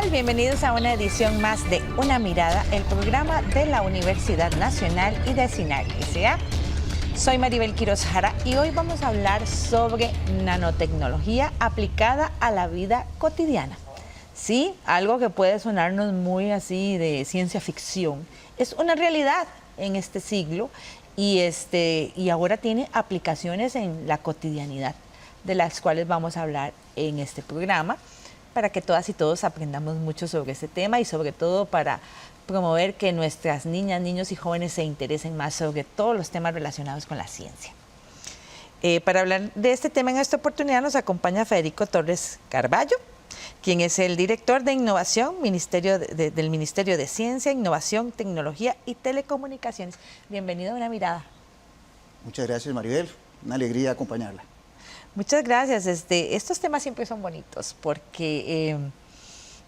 tal? Bienvenidos a una edición más de Una Mirada, el programa de la Universidad Nacional y de SINAC S.A. Soy Maribel Quiroz Jara y hoy vamos a hablar sobre nanotecnología aplicada a la vida cotidiana. Sí, algo que puede sonarnos muy así de ciencia ficción, es una realidad en este siglo y ahora tiene aplicaciones en la cotidianidad, de las cuales vamos a hablar en este programa, para que todas y todos aprendamos mucho sobre este tema y sobre todo para promover que nuestras niñas, niños y jóvenes se interesen más sobre todos los temas relacionados con la ciencia. Para hablar de este tema en esta oportunidad nos acompaña Federico Torres Carballo, quien es el director de innovación del Ministerio de Ciencia, Innovación, Tecnología y Telecomunicaciones. Bienvenido a Una Mirada. Muchas gracias, Maribel. Una alegría acompañarla. Muchas gracias. Estos temas siempre son bonitos porque,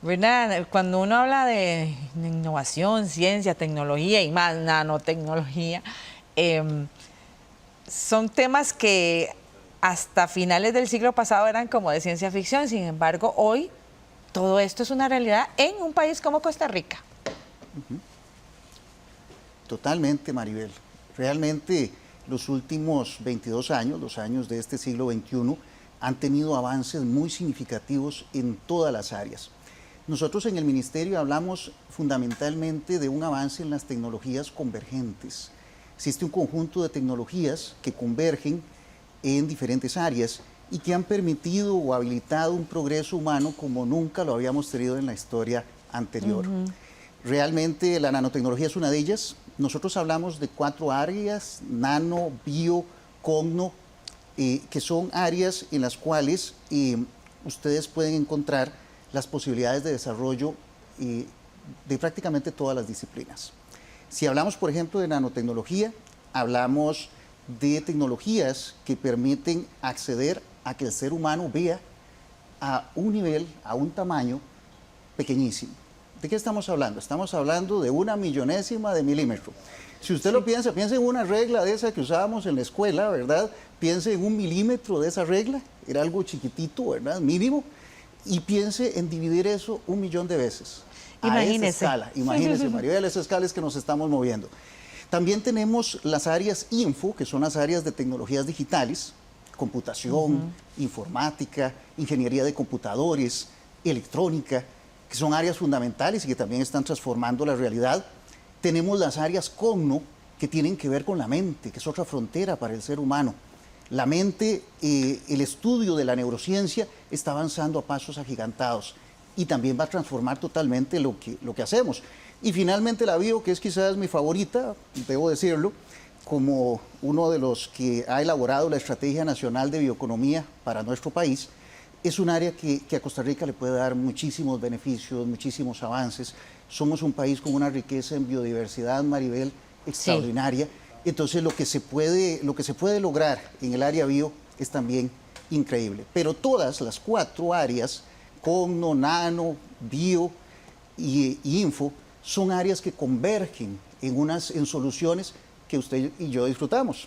¿verdad? Cuando uno habla de innovación, ciencia, tecnología y más nanotecnología, son temas que hasta finales del siglo pasado eran como de ciencia ficción. Sin embargo, hoy todo esto es una realidad en un país como Costa Rica. Totalmente, Maribel. Realmente los últimos 22 años, los años de este siglo XXI, han tenido avances muy significativos en todas las áreas. Nosotros en el Ministerio hablamos fundamentalmente de un avance en las tecnologías convergentes. Existe un conjunto de tecnologías que convergen en diferentes áreas y que han permitido o habilitado un progreso humano como nunca lo habíamos tenido en la historia anterior. Realmente la nanotecnología es una de ellas. Nosotros hablamos de 4 áreas: nano, bio, cogno, que son áreas en las cuales ustedes pueden encontrar las posibilidades de desarrollo de prácticamente todas las disciplinas. Si hablamos, por ejemplo, de nanotecnología, hablamos de tecnologías que permiten acceder a que el ser humano vea a un nivel, a un tamaño pequeñísimo. ¿De qué estamos hablando? Estamos hablando de 1/1000ª de milímetro. Si usted lo piensa, piense en una regla de esa que usábamos en la escuela, ¿verdad? Piense en 1 milímetro de esa regla, era algo chiquitito, ¿verdad? Mínimo. Y piense en dividir eso 1.000.000 de veces. Imagínese. A esa escala. Imagínese, Maribel, esa escala es que nos estamos moviendo. También tenemos las áreas info, que son las áreas de tecnologías digitales, computación, informática, ingeniería de computadores, electrónica, que son áreas fundamentales y que también están transformando la realidad. Tenemos las áreas cogno, que tienen que ver con la mente, que es otra frontera para el ser humano. La mente, el estudio de la neurociencia está avanzando a pasos agigantados y también va a transformar totalmente lo que hacemos. Y finalmente la bio, que es quizás mi favorita, debo decirlo, como uno de los que ha elaborado la Estrategia Nacional de Bioeconomía para nuestro país, es un área que a Costa Rica le puede dar muchísimos beneficios, muchísimos avances. Somos un país con una riqueza en biodiversidad, Maribel, extraordinaria. Sí. Entonces lo que se puede lograr en el área bio es también increíble. Pero todas las 4 áreas, cogno, nano, bio y info, son áreas que convergen en soluciones que usted y yo disfrutamos.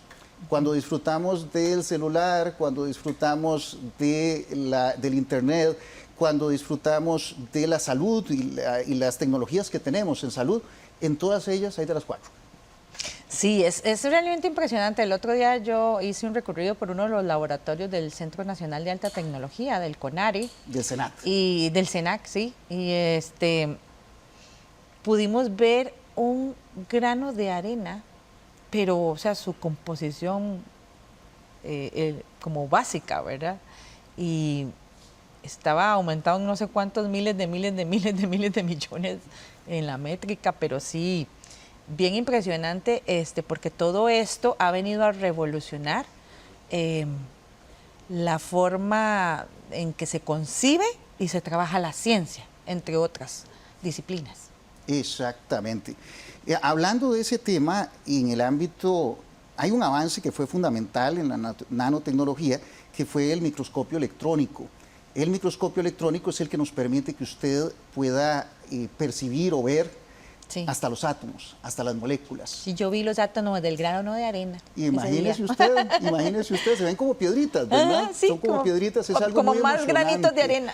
Cuando disfrutamos del celular, cuando disfrutamos del internet, cuando disfrutamos de la salud y las tecnologías que tenemos en salud, en todas ellas hay de las 4. Sí, es realmente impresionante. El otro día yo hice un recorrido por uno de los laboratorios del Centro Nacional de Alta Tecnología, del CONARE. Del CENAC. Y del CENAC, sí. Y pudimos ver un grano de arena, pero, o sea, su composición como básica, ¿verdad? Y estaba aumentado en no sé cuántos miles de millones en la métrica, pero sí, bien impresionante, porque todo esto ha venido a revolucionar la forma en que se concibe y se trabaja la ciencia, entre otras disciplinas. Exactamente. Hablando de ese tema, en el ámbito, hay un avance que fue fundamental en la nanotecnología, que fue el microscopio electrónico. El microscopio electrónico es el que nos permite que usted pueda percibir o ver Sí. hasta los átomos, hasta las moléculas. Si yo vi los átomos del grano de arena. Imagínese usted, se ven como piedritas, ¿verdad? Sí, son como piedritas, es algo como muy más granitos de arena.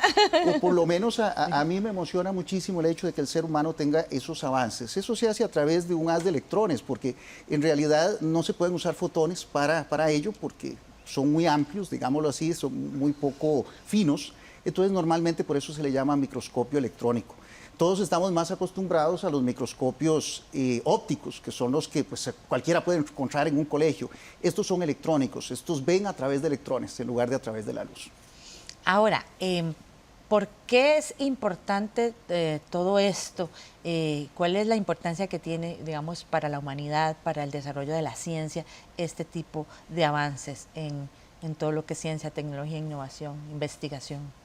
O por lo menos a mí me emociona muchísimo el hecho de que el ser humano tenga esos avances. Eso se hace a través de un haz de electrones, porque en realidad no se pueden usar fotones para ello, porque son muy amplios, digámoslo así, son muy poco finos. Entonces normalmente por eso se le llama microscopio electrónico. Todos estamos más acostumbrados a los microscopios ópticos, que son los que pues, cualquiera puede encontrar en un colegio. Estos son electrónicos, estos ven a través de electrones en lugar de a través de la luz. Ahora, ¿por qué es importante todo esto? ¿Cuál es la importancia que tiene, digamos, para la humanidad, para el desarrollo de la ciencia, este tipo de avances en todo lo que es ciencia, tecnología, innovación, investigación?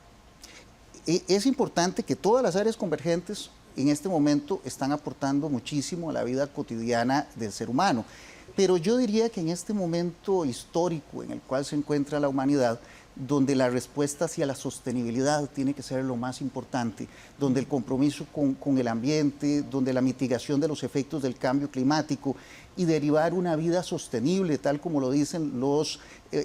Es importante que todas las áreas convergentes en este momento están aportando muchísimo a la vida cotidiana del ser humano. Pero yo diría que en este momento histórico en el cual se encuentra la humanidad, donde la respuesta hacia la sostenibilidad tiene que ser lo más importante, donde el compromiso con el ambiente, donde la mitigación de los efectos del cambio climático y derivar una vida sostenible, tal como lo dicen los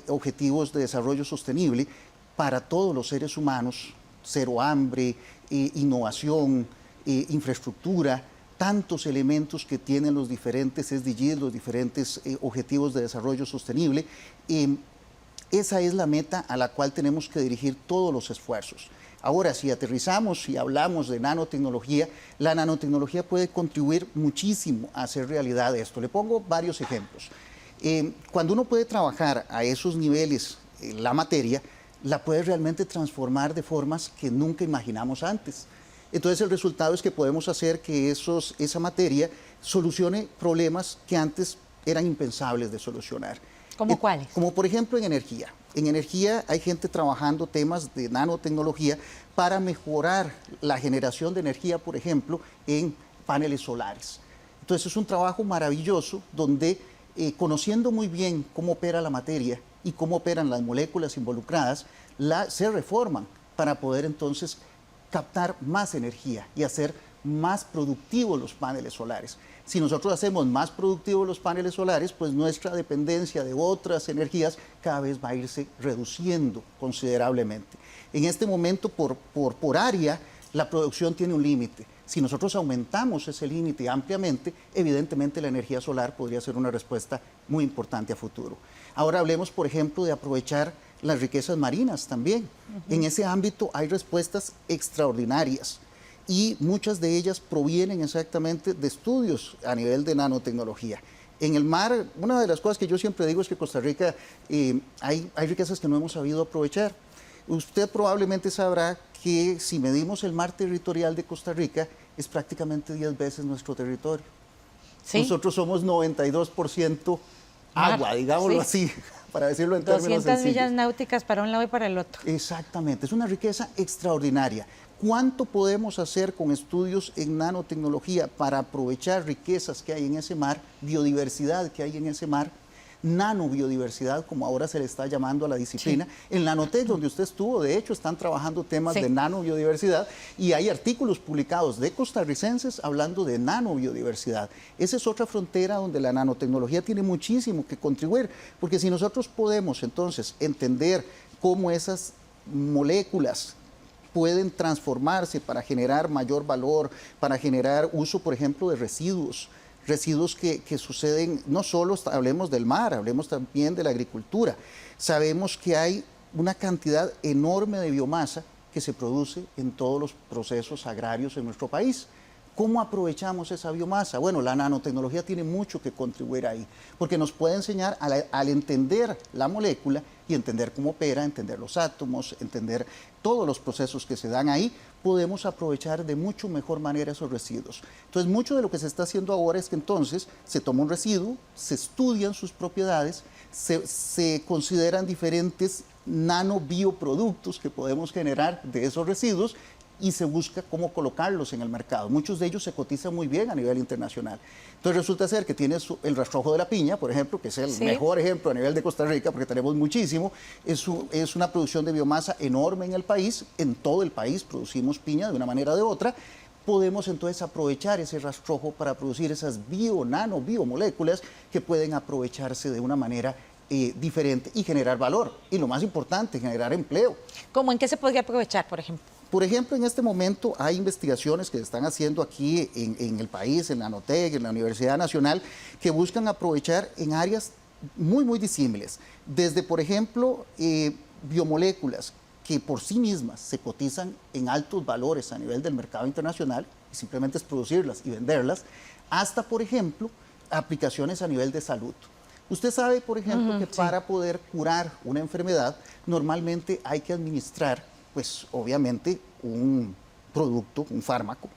Objetivos de Desarrollo Sostenible, para todos los seres humanos, cero hambre, innovación, infraestructura, tantos elementos que tienen los diferentes SDGs, los diferentes Objetivos de Desarrollo Sostenible. Esa es la meta a la cual tenemos que dirigir todos los esfuerzos. Ahora, si aterrizamos y hablamos de nanotecnología, la nanotecnología puede contribuir muchísimo a hacer realidad esto. Le pongo varios ejemplos. Cuando uno puede trabajar a esos niveles la materia, la puede realmente transformar de formas que nunca imaginamos antes. Entonces el resultado es que podemos hacer que esa materia solucione problemas que antes eran impensables de solucionar. ¿Cómo cuáles? Como por ejemplo en energía. En energía hay gente trabajando temas de nanotecnología para mejorar la generación de energía, por ejemplo, en paneles solares. Entonces es un trabajo maravilloso donde conociendo muy bien cómo opera la materia y cómo operan las moléculas involucradas, se reforman para poder entonces captar más energía y hacer más productivos los paneles solares. Si nosotros hacemos más productivos los paneles solares, pues nuestra dependencia de otras energías cada vez va a irse reduciendo considerablemente. En este momento, por área, la producción tiene un límite. Si nosotros aumentamos ese límite ampliamente, evidentemente la energía solar podría ser una respuesta muy importante a futuro. Ahora hablemos, por ejemplo, de aprovechar las riquezas marinas también. En ese ámbito hay respuestas extraordinarias y muchas de ellas provienen exactamente de estudios a nivel de nanotecnología. En el mar, una de las cosas que yo siempre digo es que Costa Rica hay riquezas que no hemos sabido aprovechar. Usted probablemente sabrá que si medimos el mar territorial de Costa Rica, es prácticamente 10 veces nuestro territorio. ¿Sí? Nosotros somos 92% agua, digámoslo así, para decirlo en términos 200 sencillos. millas náuticas para un lado y para el otro. Exactamente, es una riqueza extraordinaria. ¿Cuánto podemos hacer con estudios en nanotecnología para aprovechar riquezas que hay en ese mar, biodiversidad que hay en ese mar, nanobiodiversidad, como ahora se le está llamando a la disciplina? Sí. En Nanotec, donde usted estuvo, de hecho, están trabajando temas de nanobiodiversidad y hay artículos publicados de costarricenses hablando de nanobiodiversidad. Esa es otra frontera donde la nanotecnología tiene muchísimo que contribuir, porque si nosotros podemos entonces entender cómo esas moléculas pueden transformarse para generar mayor valor, para generar uso, por ejemplo, de residuos que suceden, no solo hablemos del mar, hablemos también de la agricultura. Sabemos que hay una cantidad enorme de biomasa que se produce en todos los procesos agrarios en nuestro país. ¿Cómo aprovechamos esa biomasa? Bueno, la nanotecnología tiene mucho que contribuir ahí, porque nos puede enseñar al entender la molécula y entender cómo opera, entender los átomos, entender todos los procesos que se dan ahí, podemos aprovechar de mucho mejor manera esos residuos. Entonces, mucho de lo que se está haciendo ahora es que entonces se toma un residuo, se estudian sus propiedades, se consideran diferentes nanobioproductos que podemos generar de esos residuos y se busca cómo colocarlos en el mercado. Muchos de ellos se cotizan muy bien a nivel internacional. Entonces resulta ser que tienes el rastrojo de la piña, por ejemplo, que es el mejor ejemplo a nivel de Costa Rica, porque tenemos muchísimo. Es una producción de biomasa enorme en el país. En todo el país producimos piña de una manera o de otra, podemos entonces aprovechar ese rastrojo para producir esas biomoléculas que pueden aprovecharse de una manera diferente y generar valor. Y lo más importante, generar empleo. ¿Cómo en qué se podría aprovechar, por ejemplo? Por ejemplo, en este momento hay investigaciones que se están haciendo aquí en el país, en Nanotec, en la Universidad Nacional, que buscan aprovechar en áreas muy disímiles. Desde, por ejemplo, biomoléculas que por sí mismas se cotizan en altos valores a nivel del mercado internacional, y simplemente es producirlas y venderlas, hasta, por ejemplo, aplicaciones a nivel de salud. Usted sabe, por ejemplo, que para poder curar una enfermedad, normalmente hay que administrar, pues obviamente, un producto, un fármaco.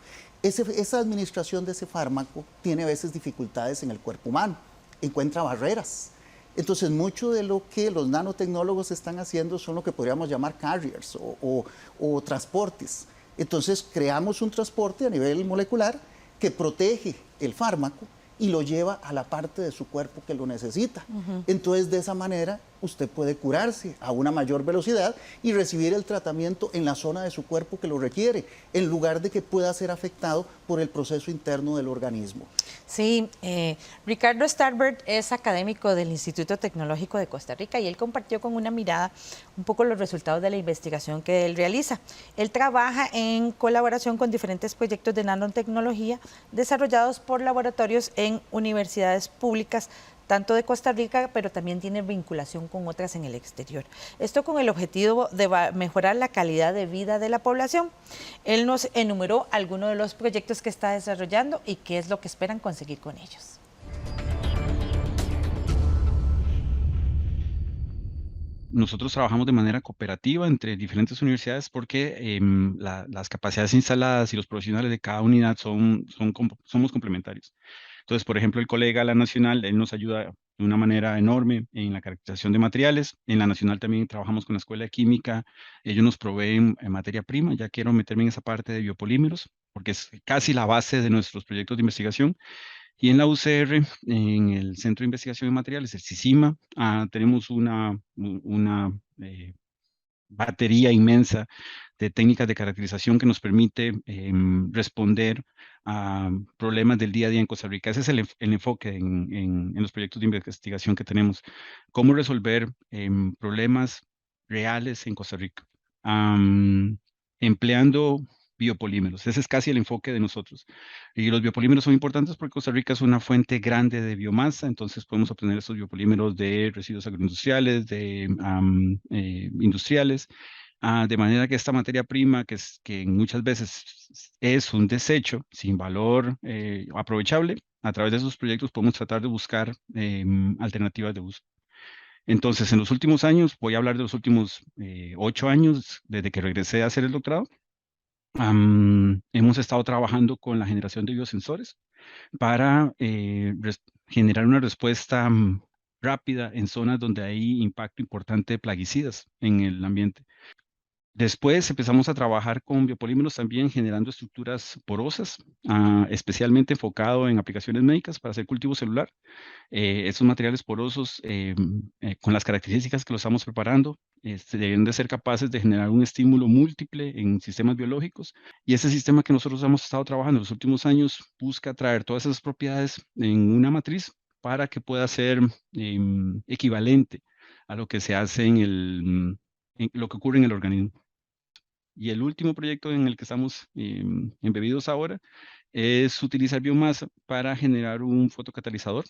Esa administración de ese fármaco tiene a veces dificultades en el cuerpo humano, encuentra barreras. Entonces, mucho de lo que los nanotecnólogos están haciendo son lo que podríamos llamar carriers o transportes. Entonces, creamos un transporte a nivel molecular que protege el fármaco y lo lleva a la parte de su cuerpo que lo necesita. Entonces, de esa manera, usted puede curarse a una mayor velocidad y recibir el tratamiento en la zona de su cuerpo que lo requiere, en lugar de que pueda ser afectado por el proceso interno del organismo. Sí, Ricardo Starbird es académico del Instituto Tecnológico de Costa Rica y él compartió con una mirada un poco los resultados de la investigación que él realiza. Él trabaja en colaboración con diferentes proyectos de nanotecnología desarrollados por laboratorios en universidades públicas, tanto de Costa Rica, pero también tiene vinculación con otras en el exterior. Esto con el objetivo de mejorar la calidad de vida de la población. Él nos enumeró algunos de los proyectos que está desarrollando y qué es lo que esperan conseguir con ellos. Nosotros trabajamos de manera cooperativa entre diferentes universidades porque las capacidades instaladas y los profesionales de cada unidad somos complementarios. Entonces, por ejemplo, el colega de la Nacional, él nos ayuda de una manera enorme en la caracterización de materiales. En la Nacional también trabajamos con la Escuela de Química. Ellos nos proveen materia prima. Ya quiero meterme en esa parte de biopolímeros, porque es casi la base de nuestros proyectos de investigación. Y en la UCR, en el Centro de Investigación de Materiales, el CICIMA, tenemos una batería inmensa de técnicas de caracterización que nos permite responder a problemas del día a día en Costa Rica. Ese es el enfoque en los proyectos de investigación que tenemos. Cómo resolver problemas reales en Costa Rica, empleando biopolímeros. Ese es casi el enfoque de nosotros. Y los biopolímeros son importantes porque Costa Rica es una fuente grande de biomasa, entonces podemos obtener estos biopolímeros de residuos agroindustriales, de industriales, de manera que esta materia prima, que muchas veces es un desecho sin valor aprovechable, a través de esos proyectos podemos tratar de buscar alternativas de uso. Entonces, en los últimos años, voy a hablar de los últimos 8 años, desde que regresé a hacer el doctorado, hemos estado trabajando con la generación de biosensores para generar una respuesta rápida en zonas donde hay impacto importante de plaguicidas en el ambiente. Después empezamos a trabajar con biopolímeros también generando estructuras porosas, especialmente enfocado en aplicaciones médicas para hacer cultivo celular. Estos materiales porosos, con las características que los estamos preparando, deben de ser capaces de generar un estímulo múltiple en sistemas biológicos. Y ese sistema que nosotros hemos estado trabajando en los últimos años busca traer todas esas propiedades en una matriz para que pueda ser equivalente a lo que se hace en lo que ocurre en el organismo. Y el último proyecto en el que estamos embebidos ahora es utilizar biomasa para generar un fotocatalizador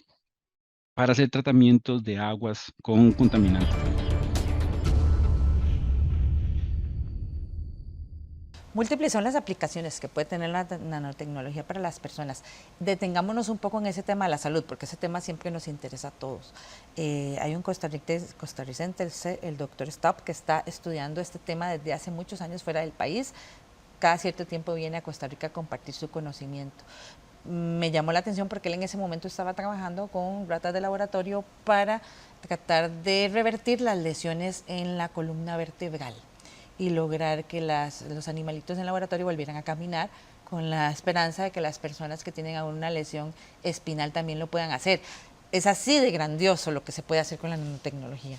para hacer tratamientos de aguas con contaminantes. Múltiples son las aplicaciones que puede tener la nanotecnología para las personas. Detengámonos un poco en ese tema de la salud, porque ese tema siempre nos interesa a todos. Hay un costarricense, el doctor Stop, que está estudiando este tema desde hace muchos años fuera del país. Cada cierto tiempo viene a Costa Rica a compartir su conocimiento. Me llamó la atención porque él en ese momento estaba trabajando con ratas de laboratorio para tratar de revertir las lesiones en la columna vertebral y lograr que los animalitos en laboratorio volvieran a caminar, con la esperanza de que las personas que tienen alguna lesión espinal también lo puedan hacer. Es así de grandioso lo que se puede hacer con la nanotecnología.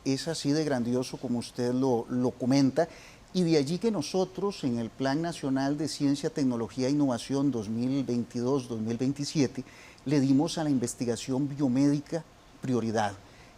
Es así de grandioso como usted lo comenta. Y de allí que nosotros en el Plan Nacional de Ciencia, Tecnología e Innovación 2022-2027 le dimos a la investigación biomédica prioridad.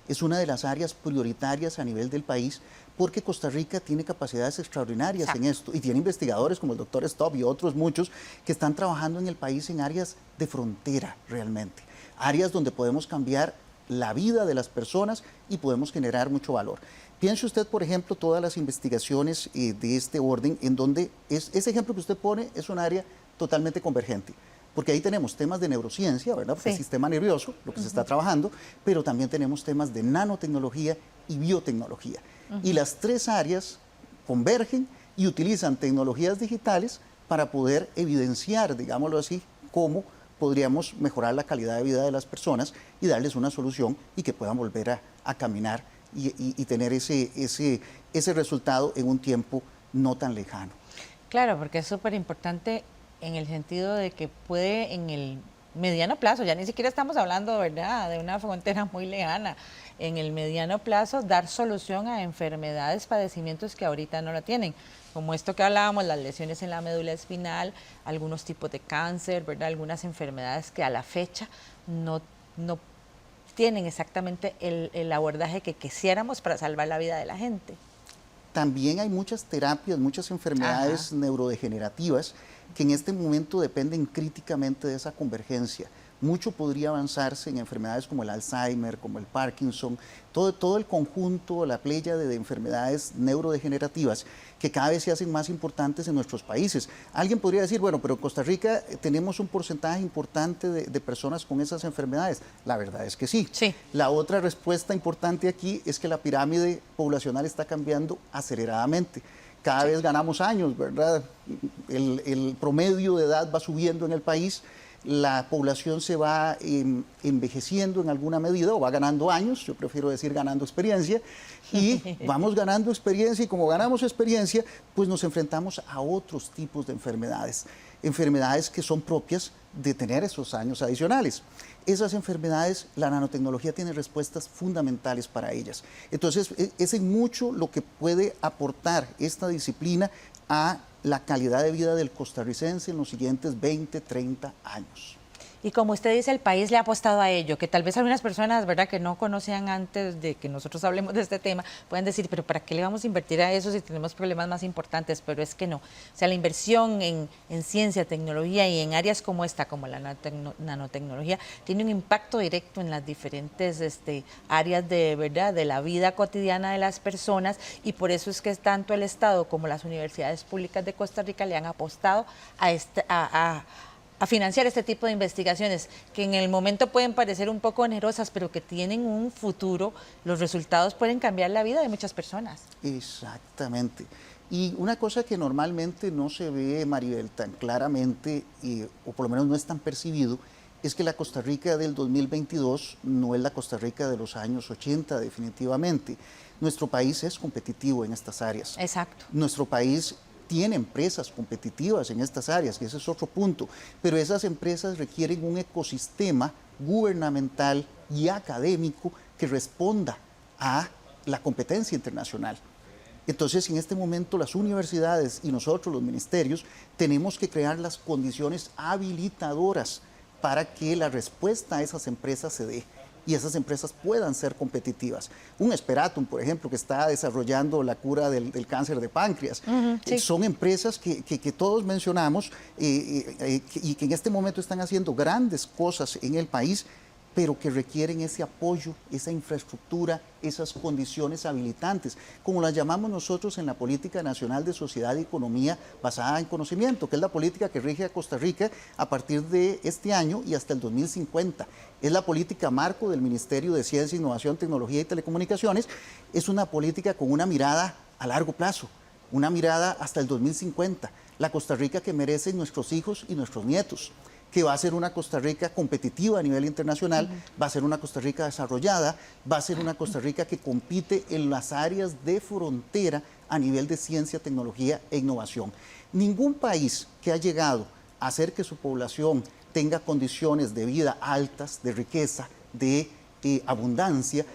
Es una de las áreas prioritarias a nivel del país porque Costa Rica tiene capacidades extraordinarias en esto y tiene investigadores como el doctor Stopp y otros muchos que están trabajando en el país en áreas de frontera realmente, áreas donde podemos cambiar la vida de las personas y podemos generar mucho valor. Piense usted, por ejemplo, todas las investigaciones de este orden, en donde ese ejemplo que usted pone es un área totalmente convergente, porque ahí tenemos temas de neurociencia, ¿verdad? Porque el sistema nervioso, lo que se está trabajando, pero también tenemos temas de nanotecnología y biotecnología. Y las tres áreas convergen y utilizan tecnologías digitales para poder evidenciar, digámoslo así, cómo podríamos mejorar la calidad de vida de las personas y darles una solución y que puedan volver a caminar y tener ese resultado en un tiempo no tan lejano. Claro, porque es súper importante en el sentido de que puede en el mediano plazo, ya ni siquiera estamos hablando, ¿verdad?, de una frontera muy lejana, en el mediano plazo dar solución a enfermedades, padecimientos que ahorita no la tienen, como esto que hablábamos, las lesiones en la médula espinal, algunos tipos de cáncer, ¿verdad?, algunas enfermedades que a la fecha no tienen exactamente el abordaje que quisiéramos para salvar la vida de la gente. También hay muchas terapias, muchas enfermedades neurodegenerativas que en este momento dependen críticamente de esa convergencia. Mucho podría avanzarse en enfermedades como el Alzheimer, como el Parkinson, todo el conjunto, la pléyade de enfermedades neurodegenerativas que cada vez se hacen más importantes en nuestros países. Alguien podría decir, bueno, pero en Costa Rica tenemos un porcentaje importante de personas con esas enfermedades. La verdad es que sí. La otra respuesta importante aquí es que la pirámide poblacional está cambiando aceleradamente. Cada vez ganamos años, ¿verdad? El promedio de edad va subiendo en el país. La población se va envejeciendo en alguna medida o va ganando años, yo prefiero decir ganando experiencia, y vamos ganando experiencia y como ganamos experiencia, pues nos enfrentamos a otros tipos de enfermedades que son propias de tener esos años adicionales. Esas enfermedades, la nanotecnología tiene respuestas fundamentales para ellas. Entonces, es en mucho lo que puede aportar esta disciplina a la calidad de vida del costarricense en los siguientes 20, 30 años. Y como usted dice, el país le ha apostado a ello, que tal vez algunas personas, ¿verdad?, que no conocían antes de que nosotros hablemos de este tema, pueden decir, pero ¿para qué le vamos a invertir a eso si tenemos problemas más importantes? Pero es que no. O sea, la inversión en ciencia, tecnología y en áreas como esta, como la nanotecnología, tiene un impacto directo en las diferentes áreas de la vida cotidiana de las personas, y por eso es que tanto el Estado como las universidades públicas de Costa Rica le han apostado a financiar este tipo de investigaciones que en el momento pueden parecer un poco onerosas, pero que tienen un futuro. Los resultados pueden cambiar la vida de muchas personas. Exactamente. Y una cosa que normalmente no se ve, Maribel, tan claramente, o por lo menos no es tan percibido, es que la Costa Rica del 2022 no es la Costa Rica de los años 80, definitivamente. Nuestro país es competitivo en estas áreas. Exacto. Nuestro país tiene empresas competitivas en estas áreas, que ese es otro punto, pero esas empresas requieren un ecosistema gubernamental y académico que responda a la competencia internacional. Entonces, en este momento, las universidades y nosotros, los ministerios, tenemos que crear las condiciones habilitadoras para que la respuesta a esas empresas se dé y esas empresas puedan ser competitivas. Un Esperatum, por ejemplo, que está desarrollando la cura del cáncer de páncreas. Son empresas que todos mencionamos y que en este momento están haciendo grandes cosas en el país, pero que requieren ese apoyo, esa infraestructura, esas condiciones habilitantes, como las llamamos nosotros en la Política Nacional de Sociedad y Economía basada en conocimiento, que es la política que rige a Costa Rica a partir de este año y hasta el 2050. Es la política marco del Ministerio de Ciencia, Innovación, Tecnología y Telecomunicaciones. Es una política con una mirada a largo plazo, una mirada hasta el 2050, la Costa Rica que merecen nuestros hijos y nuestros nietos, que va a ser una Costa Rica competitiva a nivel internacional, va a ser una Costa Rica desarrollada, va a ser una Costa Rica que compite en las áreas de frontera a nivel de ciencia, tecnología e innovación. Ningún país que ha llegado a hacer que su población tenga condiciones de vida altas, de riqueza, de abundancia,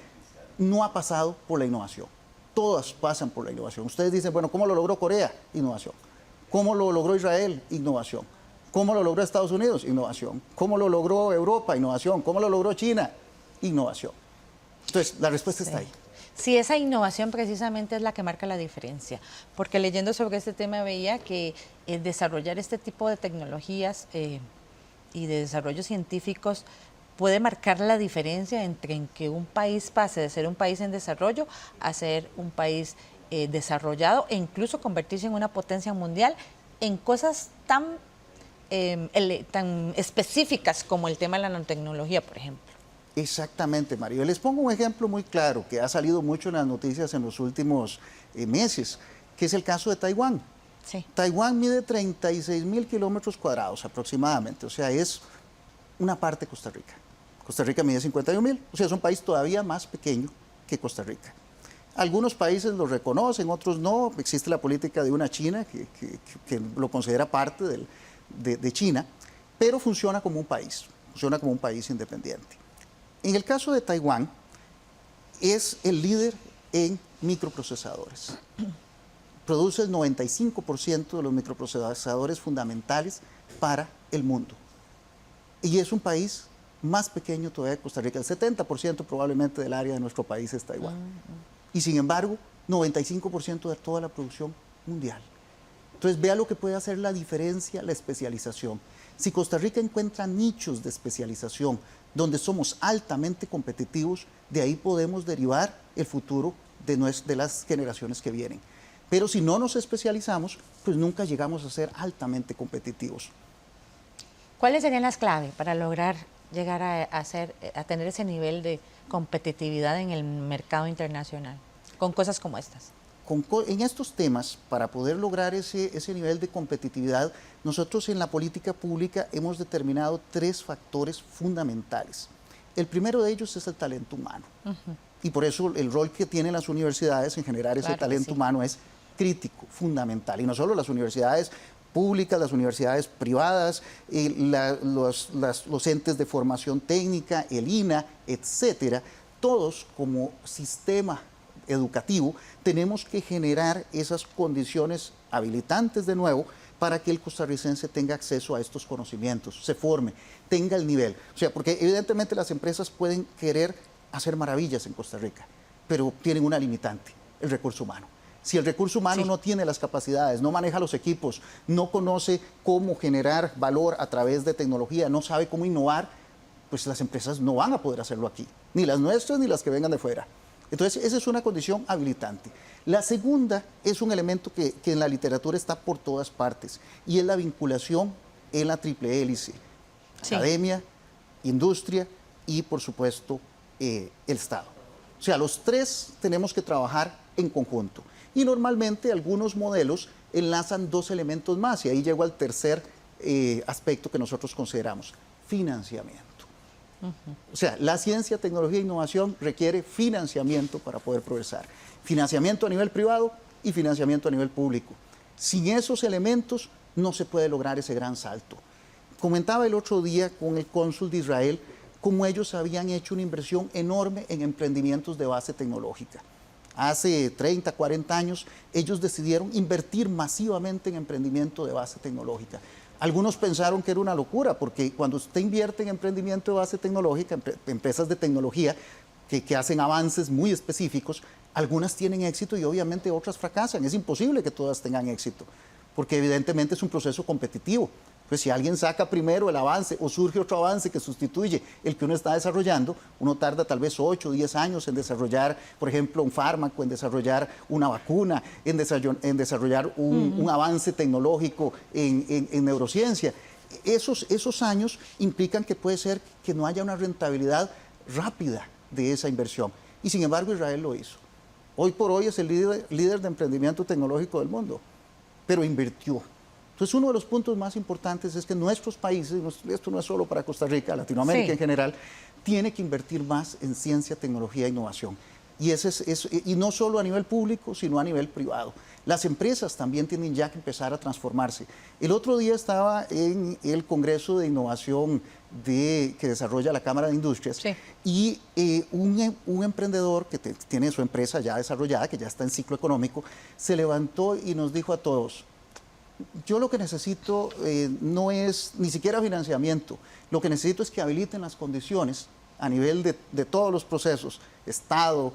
no ha pasado por la innovación. todas pasan por la innovación. Ustedes dicen, bueno, ¿cómo lo logró Corea? Innovación. ¿Cómo lo logró Israel? Innovación. ¿Cómo lo logró Estados Unidos? Innovación. ¿Cómo lo logró Europa? Innovación. ¿Cómo lo logró China? Innovación. Entonces, la respuesta está ahí. Sí, esa innovación precisamente es la que marca la diferencia, porque leyendo sobre este tema veía que el desarrollar este tipo de tecnologías y de desarrollos científicos puede marcar la diferencia entre en que un país pase de ser un país en desarrollo a ser un país desarrollado e incluso convertirse en una potencia mundial en cosas tan específicas como el tema de la nanotecnología, por ejemplo. Exactamente, Mario. Les pongo un ejemplo muy claro que ha salido mucho en las noticias en los últimos meses, que es el caso de Taiwán. Sí. Taiwán mide 36.000 kilómetros cuadrados aproximadamente, o sea, es una parte de Costa Rica. Costa Rica mide 51.000, o sea, es un país todavía más pequeño que Costa Rica. Algunos países lo reconocen, otros no. Existe la política de una China que lo considera parte de China, pero funciona como un país independiente. En el caso de Taiwán, es el líder en microprocesadores. Produce el 95% de los microprocesadores fundamentales para el mundo. Y es un país más pequeño todavía que Costa Rica. El 70% probablemente del área de nuestro país es Taiwán. Y sin embargo, 95% de toda la producción mundial. Entonces, vea lo que puede hacer la diferencia, la especialización. Si Costa Rica encuentra nichos de especialización donde somos altamente competitivos, de ahí podemos derivar el futuro de las generaciones que vienen. Pero si no nos especializamos, pues nunca llegamos a ser altamente competitivos. ¿Cuáles serían las claves para lograr llegar a tener ese nivel de competitividad en el mercado internacional con cosas como estas? En estos temas, para poder lograr ese nivel de competitividad, nosotros en la política pública hemos determinado 3 factores fundamentales. El primero de ellos es el talento humano. Y por eso el rol que tienen las universidades en generar ese talento humano es crítico, fundamental. Y no solo las universidades públicas, las universidades privadas, los entes de formación técnica, el INA, etcétera, todos como sistema educativo tenemos que generar esas condiciones habilitantes de nuevo para que el costarricense tenga acceso a estos conocimientos, se forme, tenga el nivel. O sea, porque evidentemente las empresas pueden querer hacer maravillas en Costa Rica, pero tienen una limitante, el recurso humano. Si el recurso humano no tiene las capacidades, no maneja los equipos, no conoce cómo generar valor a través de tecnología, no sabe cómo innovar, pues las empresas no van a poder hacerlo aquí, ni las nuestras ni las que vengan de fuera. Entonces, esa es una condición habilitante. La segunda es un elemento que en la literatura está por todas partes, y es la vinculación en la triple hélice. Academia, industria y, por supuesto, el Estado. O sea, los 3 tenemos que trabajar en conjunto. Y normalmente algunos modelos enlazan 2 elementos más, y ahí llego al tercer aspecto que nosotros consideramos: financiamiento. O sea, la ciencia, tecnología e innovación requiere financiamiento para poder progresar. Financiamiento a nivel privado y financiamiento a nivel público. Sin esos elementos no se puede lograr ese gran salto. Comentaba el otro día con el cónsul de Israel cómo ellos habían hecho una inversión enorme en emprendimientos de base tecnológica. Hace 30, 40 años, ellos decidieron invertir masivamente en emprendimiento de base tecnológica. Algunos pensaron que era una locura, porque cuando usted invierte en emprendimiento de base tecnológica, empresas de tecnología que hacen avances muy específicos, algunas tienen éxito y obviamente otras fracasan. Es imposible que todas tengan éxito, porque evidentemente es un proceso competitivo. Pues si alguien saca primero el avance o surge otro avance que sustituye el que uno está desarrollando, uno tarda tal vez 8 o 10 años en desarrollar, por ejemplo, un fármaco, en desarrollar una vacuna, en desarrollar un avance tecnológico en neurociencia. Esos años implican que puede ser que no haya una rentabilidad rápida de esa inversión. Y sin embargo, Israel lo hizo. Hoy por hoy es el líder de emprendimiento tecnológico del mundo, pero invirtió. Entonces, uno de los puntos más importantes es que nuestros países, esto no es solo para Costa Rica, Latinoamérica en general, tiene que invertir más en ciencia, tecnología e innovación. Y no solo a nivel público, sino a nivel privado. Las empresas también tienen ya que empezar a transformarse. El otro día estaba en el Congreso de Innovación que desarrolla la Cámara de Industrias, sí, y un emprendedor que tiene su empresa ya desarrollada, que ya está en ciclo económico, se levantó y nos dijo a todos: yo lo que necesito no es ni siquiera financiamiento, lo que necesito es que habiliten las condiciones a nivel de todos los procesos, Estado,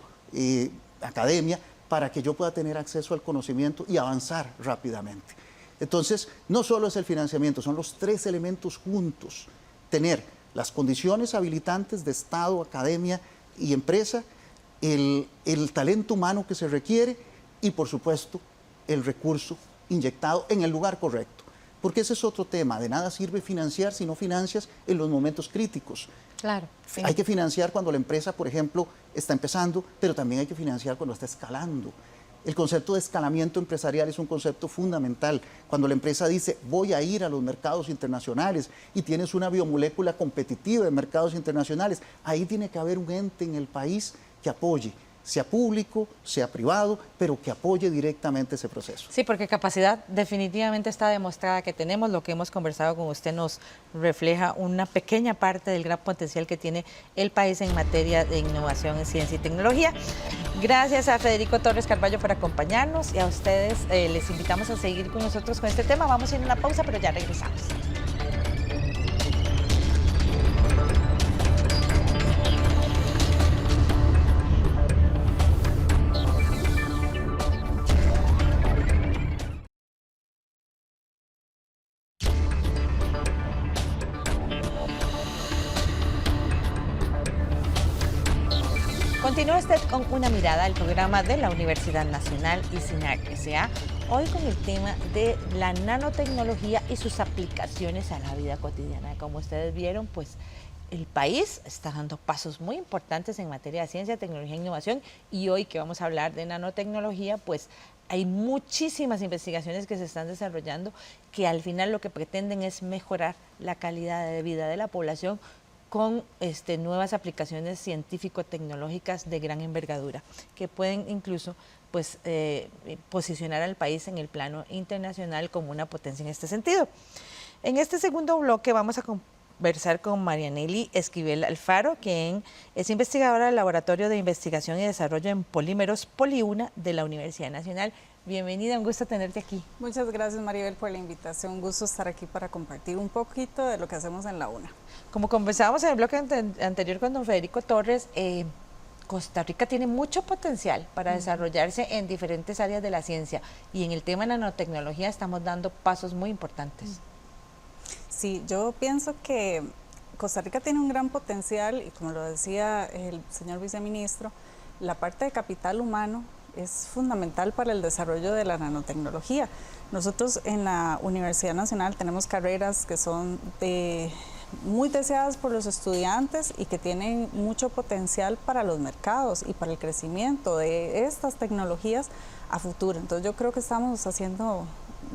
academia, para que yo pueda tener acceso al conocimiento y avanzar rápidamente. Entonces, no solo es el financiamiento, son los tres elementos juntos: tener las condiciones habilitantes de Estado, academia y empresa, el talento humano que se requiere y, por supuesto, el recurso inyectado en el lugar correcto. Porque ese es otro tema: de nada sirve financiar si no financias en los momentos críticos. claro. Sí. Hay que financiar cuando la empresa, por ejemplo, está empezando, pero también hay que financiar cuando está escalando. El concepto de escalamiento empresarial es un concepto fundamental. Cuando la empresa dice: voy a ir a los mercados internacionales, y tienes una biomolécula competitiva en mercados internacionales, ahí tiene que haber un ente en el país que apoye, sea público, sea privado, pero que apoye directamente ese proceso. Sí, porque capacidad definitivamente está demostrada que tenemos. Lo que hemos conversado con usted nos refleja una pequeña parte del gran potencial que tiene el país en materia de innovación en ciencia y tecnología. Gracias a Federico Torres Carballo por acompañarnos, y a ustedes les invitamos a seguir con nosotros con este tema. Vamos a ir a una pausa, pero ya regresamos. Continúa usted con Una Mirada, el programa de la Universidad Nacional y SINAC S.A., hoy con el tema de la nanotecnología y sus aplicaciones a la vida cotidiana. Como ustedes vieron, pues el país está dando pasos muy importantes en materia de ciencia, tecnología e innovación, y hoy que vamos a hablar de nanotecnología, pues hay muchísimas investigaciones que se están desarrollando que al final lo que pretenden es mejorar la calidad de vida de la población con nuevas aplicaciones científico-tecnológicas de gran envergadura, que pueden incluso pues, posicionar al país en el plano internacional como una potencia en este sentido. En este segundo bloque vamos a conversar con Marianely Esquivel Alfaro, quien es investigadora del Laboratorio de Investigación y Desarrollo en Polímeros PoliUNA de la Universidad Nacional. Bienvenida, un gusto tenerte aquí. Muchas gracias, Maribel, por la invitación. Un gusto estar aquí para compartir un poquito de lo que hacemos en la UNA. Como conversábamos en el bloque anterior con don Federico Torres, Costa Rica tiene mucho potencial para desarrollarse en diferentes áreas de la ciencia, y en el tema de nanotecnología estamos dando pasos muy importantes. Sí, yo pienso que Costa Rica tiene un gran potencial, y como lo decía el señor viceministro, la parte de capital humano es fundamental para el desarrollo de la nanotecnología. Nosotros en la Universidad Nacional tenemos carreras que son muy deseadas por los estudiantes y que tienen mucho potencial para los mercados y para el crecimiento de estas tecnologías a futuro. Entonces yo creo que estamos haciendo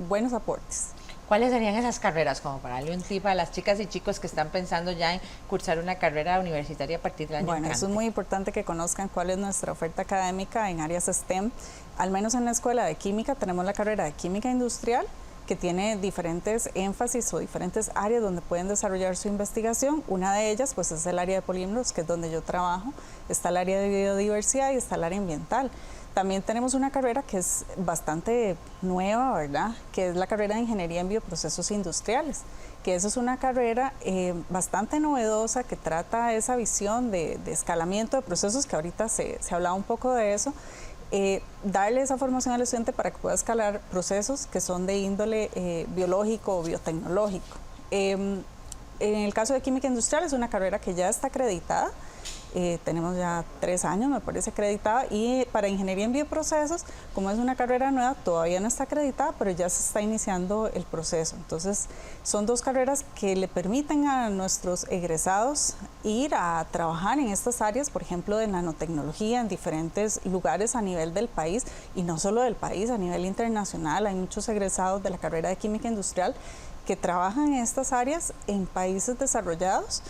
buenos aportes. ¿Cuáles serían esas carreras, como para darle un tip a las chicas y chicos que están pensando ya en cursar una carrera universitaria a partir del año Bueno, entrante? eso es muy importante que conozcan cuál es nuestra oferta académica en áreas STEM. Al menos en la Escuela de Química tenemos la carrera de Química Industrial, que tiene diferentes énfasis o diferentes áreas donde pueden desarrollar su investigación. Una de ellas pues es el área de polímeros, que es donde yo trabajo. Está el área de biodiversidad y está el área ambiental. También tenemos una carrera que es bastante nueva, ¿verdad?, que es la carrera de Ingeniería en Bioprocesos Industriales, que eso es una carrera bastante novedosa que trata esa visión de escalamiento de procesos, que ahorita se hablaba un poco de eso, darle esa formación al estudiante para que pueda escalar procesos que son de índole biológico o biotecnológico. En el caso de Química Industrial es una carrera que ya está acreditada. Tenemos ya 3 años, me parece, acreditada, y para Ingeniería en Bioprocesos, como es una carrera nueva, todavía no está acreditada, pero ya se está iniciando el proceso. Entonces, son 2 carreras que le permiten a nuestros egresados ir a trabajar en estas áreas, por ejemplo, de nanotecnología, en diferentes lugares a nivel del país, y no solo del país, a nivel internacional. Hay muchos egresados de la carrera de Química Industrial que trabajan en estas áreas en países desarrollados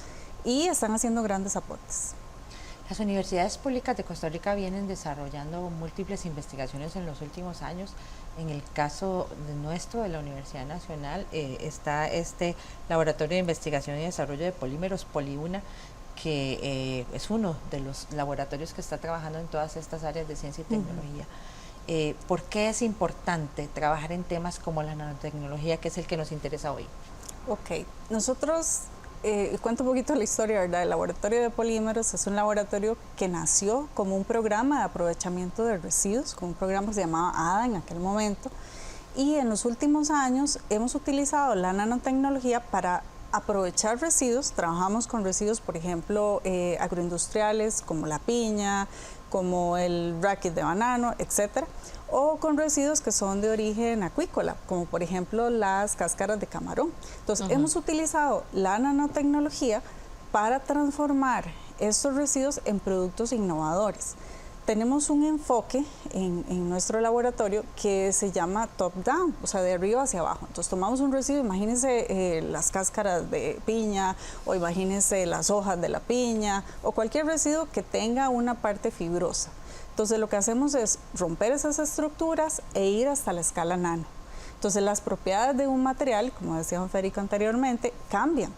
y están haciendo grandes aportes. Las universidades públicas de Costa Rica vienen desarrollando múltiples investigaciones en los últimos años. En el caso de la Universidad Nacional está este Laboratorio de Investigación y Desarrollo de Polímeros, Poliuna, que es uno de los laboratorios que está trabajando en todas estas áreas de ciencia y tecnología. ¿Por qué es importante trabajar en temas como la nanotecnología, que es el que nos interesa hoy? Ok, nosotros, cuento un poquito la historia, ¿verdad? El Laboratorio de Polímeros es un laboratorio que nació como un programa de aprovechamiento de residuos, como un programa que se llamaba ADA en aquel momento, y en los últimos años hemos utilizado la nanotecnología para aprovechar residuos. Trabajamos con residuos, por ejemplo, agroindustriales, como la piña, como el raquis de banano, etcétera, o con residuos que son de origen acuícola, como por ejemplo las cáscaras de camarón. Entonces, hemos utilizado la nanotecnología para transformar estos residuos en productos innovadores. Tenemos un enfoque en nuestro laboratorio que se llama top-down, o sea, de arriba hacia abajo. Entonces tomamos un residuo, imagínense las cáscaras de piña, o imagínense las hojas de la piña, o cualquier residuo que tenga una parte fibrosa. Entonces lo que hacemos es romper esas estructuras e ir hasta la escala nano. Entonces las propiedades de un material, como decía Juan Federico anteriormente, cambian.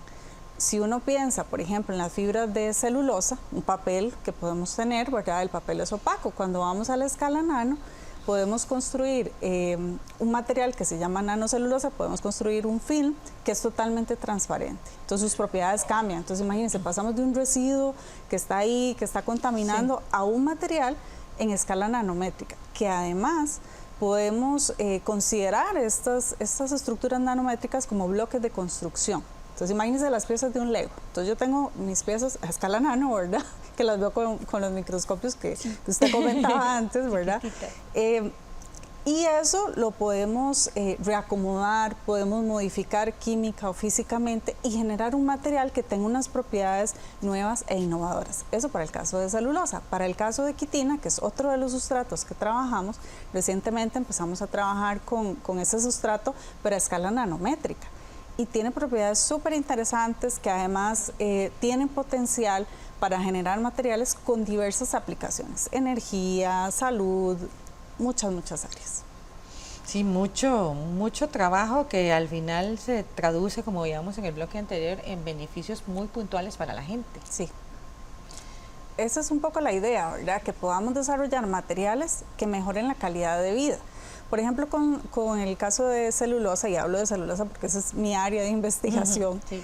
Si uno piensa, por ejemplo, en las fibras de celulosa, un papel que podemos tener, ¿verdad? El papel es opaco. Cuando vamos a la escala nano, podemos construir un material que se llama nanocelulosa, podemos construir un film que es totalmente transparente. Entonces sus propiedades cambian. Entonces imagínense, pasamos de un residuo que está ahí, que está contaminando, a un material en escala nanométrica, que además podemos considerar estas estructuras nanométricas como bloques de construcción. Entonces imagínense las piezas de un Lego. Entonces yo tengo mis piezas a escala nano, ¿verdad? Que las veo con los microscopios que usted comentaba antes, ¿verdad? Y eso lo podemos reacomodar, podemos modificar química o físicamente y generar un material que tenga unas propiedades nuevas e innovadoras. Eso para el caso de celulosa. Para el caso de quitina, que es otro de los sustratos que trabajamos, recientemente empezamos a trabajar con ese sustrato, pero a escala nanométrica. Y tiene propiedades súper interesantes que además tienen potencial para generar materiales con diversas aplicaciones, energía, salud, muchas áreas. Sí, mucho trabajo que al final se traduce, como veíamos en el bloque anterior, en beneficios muy puntuales para la gente. Sí. Esa es un poco la idea, ¿verdad? Que podamos desarrollar materiales que mejoren la calidad de vida. Por ejemplo, con el caso de celulosa, y hablo de celulosa porque esa es mi área de investigación, Sí.